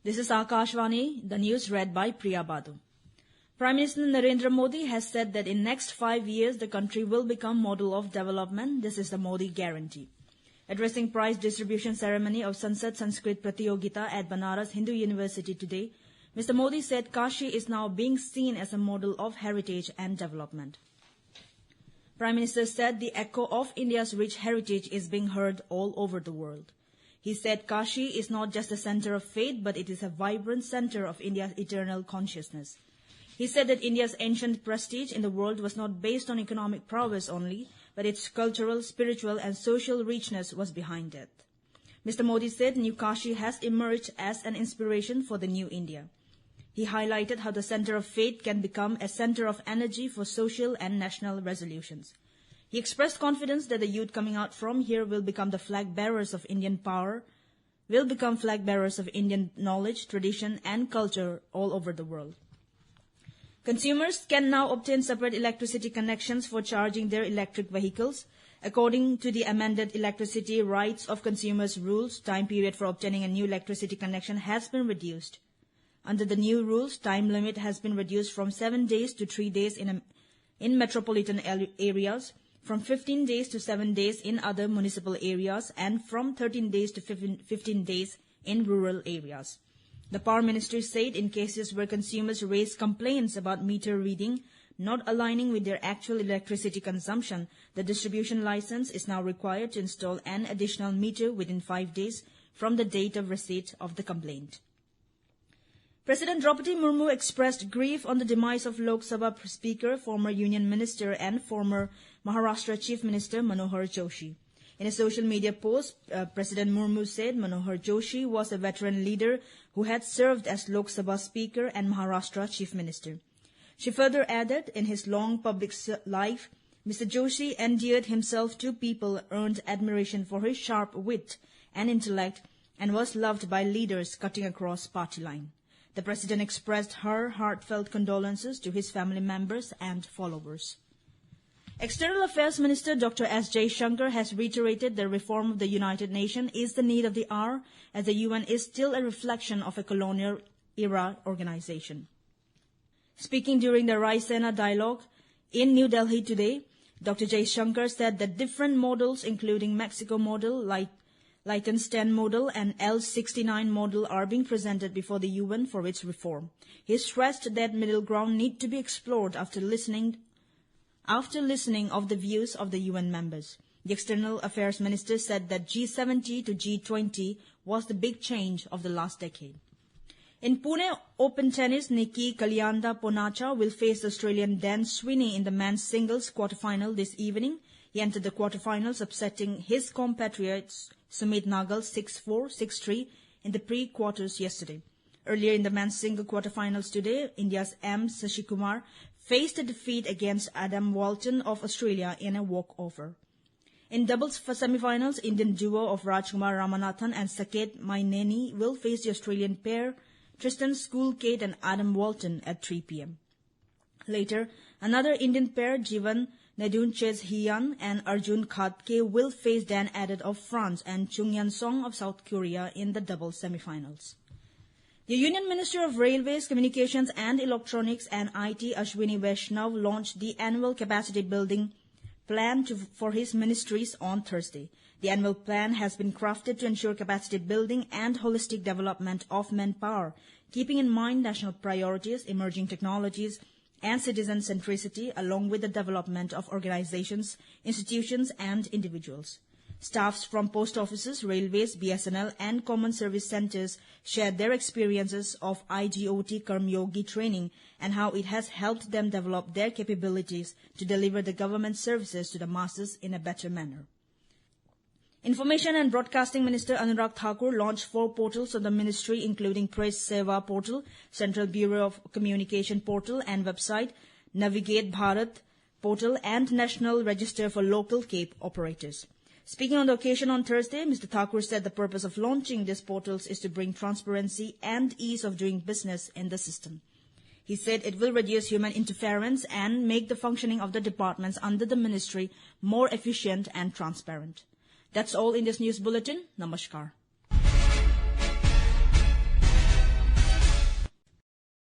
This is Akashvani, the news read by Priya Badu. Prime Minister Narendra Modi has said that in next 5 years the country will become model of development. This is the Modi guarantee. Addressing prize distribution ceremony of Sansad Sanskrit Pratiyogita at Banaras Hindu University today, Mr. Modi said Kashi is now being seen as a model of heritage and development. Prime Minister said the echo of India's rich heritage is being heard all over the world. He said Kashi is not just a center of faith, but it is a vibrant center of India's eternal consciousness. He said that India's ancient prestige in the world was not based on economic prowess only, but its cultural, spiritual and social richness was behind it. Mr. Modi said New Kashi has emerged as an inspiration for the new India. He highlighted how the center of faith can become a center of energy for social and national resolutions. He expressed confidence that the youth coming out from here will become the flag bearers of Indian power, will become flag bearers of Indian knowledge, tradition and culture all over the world. Consumers can now obtain separate electricity connections for charging their electric vehicles. According to the amended Electricity Rights of Consumers rules, time period for obtaining a new electricity connection has been reduced. Under the new rules, time limit has been reduced from 7 days to 3 days in metropolitan areas, from 15 days to 7 days in other municipal areas, and from 13 days to 15 days in rural areas. The Power Ministry said in cases where consumers raise complaints about meter reading not aligning with their actual electricity consumption, the distribution license is now required to install an additional meter within 5 days from the date of receipt of the complaint. President Draupadi Murmu expressed grief on the demise of Lok Sabha Speaker, former Union Minister and former Maharashtra Chief Minister Manohar Joshi. In a social media post, President Murmu said Manohar Joshi was a veteran leader who had served as Lok Sabha Speaker and Maharashtra Chief Minister. She further added, in his long public life, Mr. Joshi endeared himself to people, earned admiration for his sharp wit and intellect, and was loved by leaders cutting across party line. The President expressed her heartfelt condolences to his family members and followers. External Affairs Minister Dr. S. Jaishankar has reiterated the reform of the United Nations is the need of the hour, as the UN is still a reflection of a colonial-era organization. Speaking during the Raisena dialogue in New Delhi today, Dr. Jaishankar said that different models, including Mexico model, Liechtenstein model and L69 model are being presented before the UN for its reform. He stressed that middle ground need to be explored after listening of the views of the UN members. The External Affairs Minister said that G70 to G20 was the big change of the last decade. In Pune Open Tennis, Nikki Kalyanda Ponacha will face the Australian Dan Sweeney in the men's singles quarterfinal this evening. He entered the quarterfinals, upsetting his compatriots Sumit Nagal 6-4, 6-3 in the pre-quarters yesterday. Earlier in the men's single quarterfinals today, India's M. Sashikumar faced a defeat against Adam Walton of Australia in a walkover. In doubles semifinals, Indian duo of Rajkumar Ramanathan and Saket Maineni will face the Australian pair Tristan Schoolgate and Adam Walton at 3 p.m. Later, another Indian pair, Jivan Nedunchezhian and Arjun Khadke, will face Dan Added of France and Chung Yan-song of South Korea in the double semifinals. The Union Minister of Railways, Communications and Electronics and IT, Ashwini Vaishnav, launched the annual capacity building plan for his ministries on Thursday. The annual plan has been crafted to ensure capacity building and holistic development of manpower, keeping in mind national priorities, emerging technologies, and citizen centricity, along with the development of organizations, institutions, and individuals. Staffs from post offices, railways, BSNL, and common service centers shared their experiences of IGOT Karmyogi training and how it has helped them develop their capabilities to deliver the government services to the masses in a better manner. Information and Broadcasting Minister Anurag Thakur launched 4 portals of the ministry, including Press Seva portal, Central Bureau of Communication portal and website, Navigate Bharat portal, and National Register for Local Cape Operators. Speaking on the occasion on Thursday, Mr. Thakur said the purpose of launching these portals is to bring transparency and ease of doing business in the system. He said it will reduce human interference and make the functioning of the departments under the ministry more efficient and transparent. That's all in this news bulletin. Namaskar.